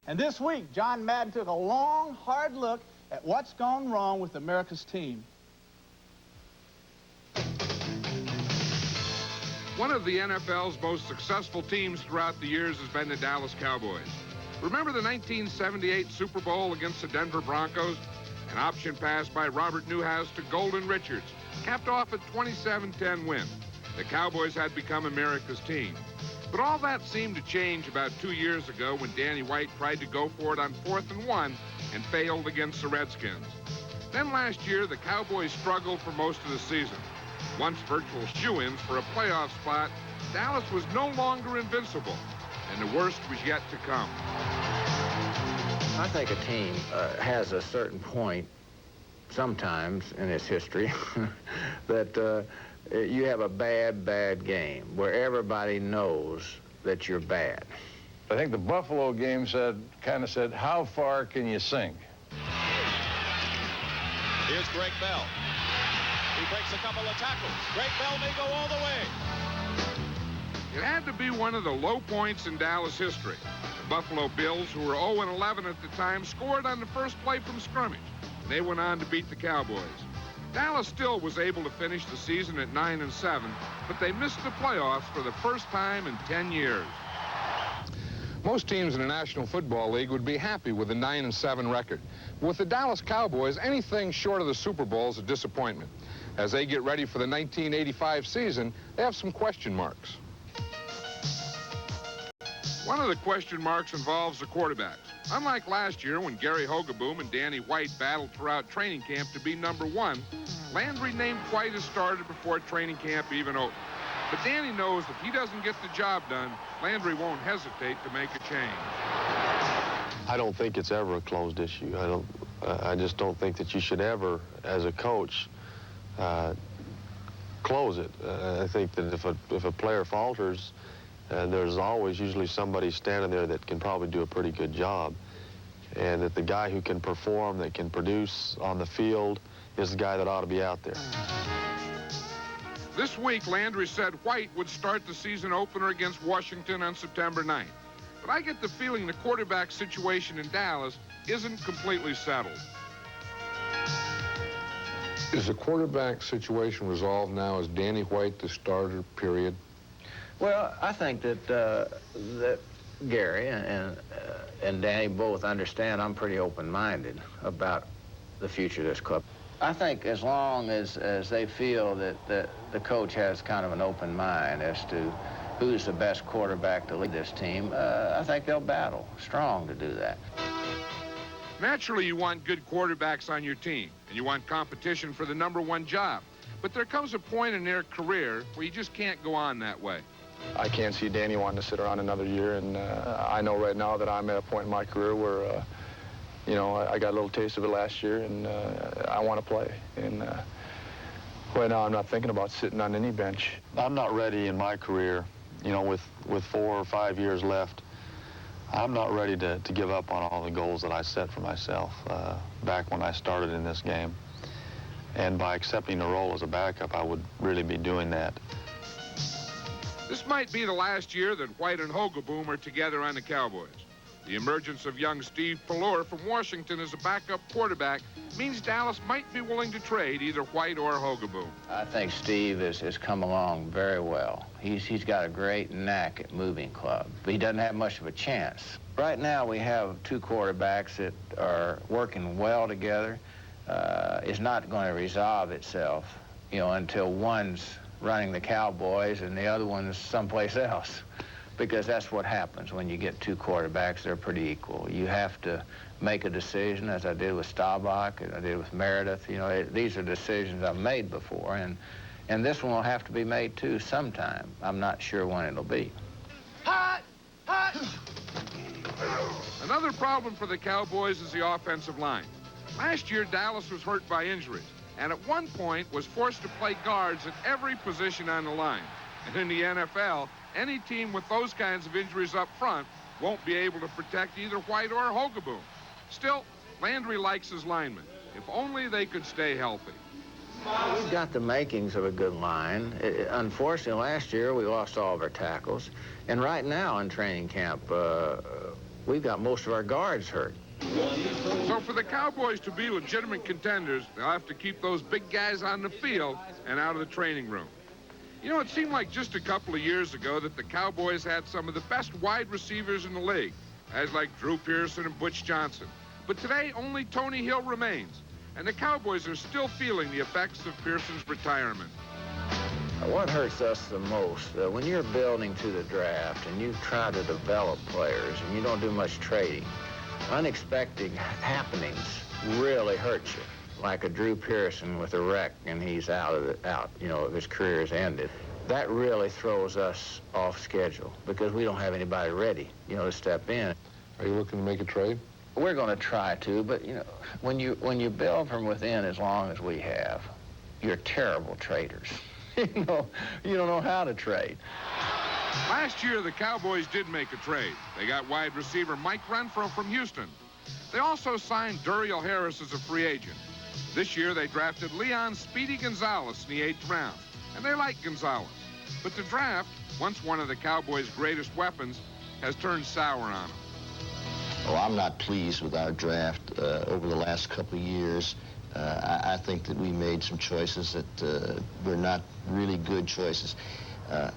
And this week, John Madden took a long, hard look at what's gone wrong with America's team. One of the NFL's most successful teams throughout the years has been the Dallas Cowboys. Remember the 1978 Super Bowl against the Denver Broncos? An option pass by Robert Newhouse to Golden Richards capped off a 27-10 win. The Cowboys had become America's team. But all that seemed to change about 2 years ago when Danny White tried to go for it on 4th and 1 and failed against the Redskins. Then last year, the Cowboys struggled for most of the season. Once virtual shoo-ins for a playoff spot, Dallas was no longer invincible, and the worst was yet to come. I think a team has a certain point sometimes in its history that you have a bad game where everybody knows that you're bad. I think the Buffalo game kind of said, how far can you sink? Here's Greg Bell. He breaks a couple of tackles. Greg Bell may go all the way. It had to be one of the low points in Dallas history. The Buffalo Bills, who were 0-11 at the time, scored on the first play from scrimmage. They went on to beat the Cowboys. Dallas still was able to finish the season at 9-7, but they missed the playoffs for the first time in 10 years. Most teams in the National Football League would be happy with a 9-7 record. With the Dallas Cowboys, anything short of the Super Bowl is a disappointment. As they get ready for the 1985 season, they have some question marks. One of the question marks involves the quarterbacks. Unlike last year when Gary Hogeboom and Danny White battled throughout training camp to be #1, Landry named White as starter before training camp even opened. But Danny knows if he doesn't get the job done, Landry won't hesitate to make a change. I don't think it's ever a closed issue. I just don't think that you should ever, as a coach, close it. I think that if a player falters, there's always usually somebody standing there that can probably do a pretty good job. And that the guy who can perform, that can produce on the field, is the guy that ought to be out there. This week, Landry said White would start the season opener against Washington on September 9th. But I get the feeling the quarterback situation in Dallas isn't completely settled. Is the quarterback situation resolved now? Is Danny White the starter, period? Well, I think that Gary and Danny both understand I'm pretty open-minded about the future of this club. I think as long as they feel that the coach has kind of an open mind as to who's the best quarterback to lead this team, I think they'll battle strong to do that. Naturally, you want good quarterbacks on your team, and you want competition for the #1 job. But there comes a point in their career where you just can't go on that way. I can't see Danny wanting to sit around another year, and I know right now that I'm at a point in my career where, you know, I got a little taste of it last year, and I want to play. And right now I'm not thinking about sitting on any bench. I'm not ready in my career, you know, with 4 or 5 years left. I'm not ready to give up on all the goals that I set for myself back when I started in this game. And by accepting the role as a backup, I would really be doing that. This might be the last year that White and Hogeboom are together on the Cowboys. The emergence of young Steve Pallor from Washington as a backup quarterback means Dallas might be willing to trade either White or Hogeboom. I think Steve has come along very well. He's got a great knack at moving club. But he doesn't have much of a chance. Right now we have 2 quarterbacks that are working well together. It's not going to resolve itself, you know, until one's running the Cowboys and the other one's someplace else, because that's what happens when you get 2 quarterbacks. They're pretty equal. You have to make a decision, as I did with Staubach and I did with Meredith. You know, these are decisions I've made before, and this one will have to be made too sometime. I'm not sure when it'll be. Hot! Hot! Another problem for the Cowboys is the offensive line. Last year, Dallas was hurt by injuries, and at one point was forced to play guards at every position on the line. And in the NFL, any team with those kinds of injuries up front won't be able to protect either White or Hogeboom. Still, Landry likes his linemen. If only they could stay healthy. We've got the makings of a good line. Unfortunately, last year we lost all of our tackles. And right now in training camp, we've got most of our guards hurt. So for the Cowboys to be legitimate contenders, they'll have to keep those big guys on the field and out of the training room. You know, it seemed like just a couple of years ago that the Cowboys had some of the best wide receivers in the league, guys like Drew Pearson and Butch Johnson. But today, only Tony Hill remains, and the Cowboys are still feeling the effects of Pearson's retirement. What hurts us the most, when you're building to the draft and you try to develop players and you don't do much trading, unexpected happenings really hurt you. Like a Drew Pearson with a wreck and he's his career has ended. That really throws us off schedule because we don't have anybody ready, to step in. Are you looking to make a trade? We're going to try to, but when you build from within as long as we have, you're terrible traders. You don't know how to trade. Last year, the Cowboys did make a trade. They got wide receiver Mike Renfro from Houston. They also signed Duriel Harris as a free agent. This year, they drafted Leon Speedy Gonzalez in the 8th round, and they like Gonzalez. But the draft, once one of the Cowboys' greatest weapons, has turned sour on them. Oh, I'm not pleased with our draft over the last couple of years. I think that we made some choices that were not really good choices.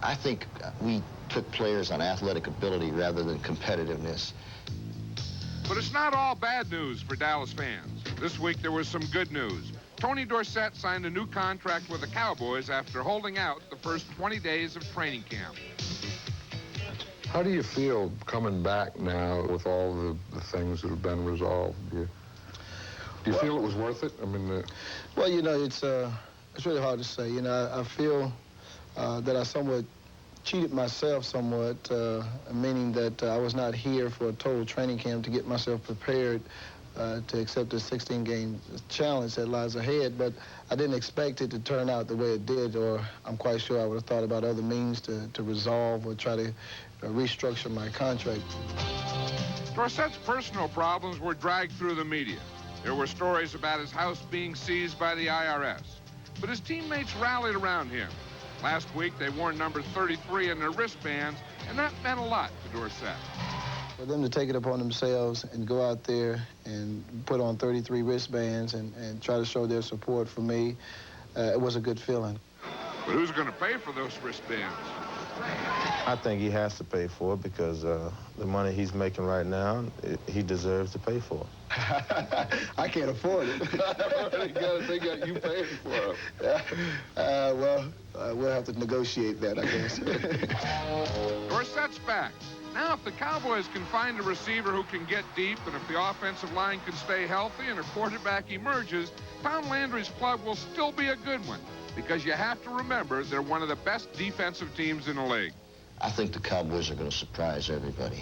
I think we took players on athletic ability rather than competitiveness. But it's not all bad news for Dallas fans. This week there was some good news. Tony Dorsett signed a new contract with the Cowboys after holding out the first 20 days of training camp. How do you feel coming back now with all the things that have been resolved? Do you feel it was worth it? I mean, well, it's really hard to say. I feel that I somewhat cheated myself somewhat, meaning that I was not here for a total training camp to get myself prepared to accept the 16-game challenge that lies ahead. But I didn't expect it to turn out the way it did, or I'm quite sure I would have thought about other means to resolve or try to restructure my contract. Dorsett's personal problems were dragged through the media. There were stories about his house being seized by the IRS. But his teammates rallied around him. Last week, they wore number 33 in their wristbands, and that meant a lot to Dorsett. For them to take it upon themselves and go out there and put on 33 wristbands and try to show their support for me, it was a good feeling. But who's going to pay for those wristbands? I think he has to pay for it because the money he's making right now, he deserves to pay for it. I can't afford it. They got you paying for it. We'll have to negotiate that, I guess. Dorsett's back. Now, if the Cowboys can find a receiver who can get deep, and if the offensive line can stay healthy and a quarterback emerges, Tom Landry's club will still be a good one, because you have to remember they're one of the best defensive teams in the league. I think the Cowboys are going to surprise everybody.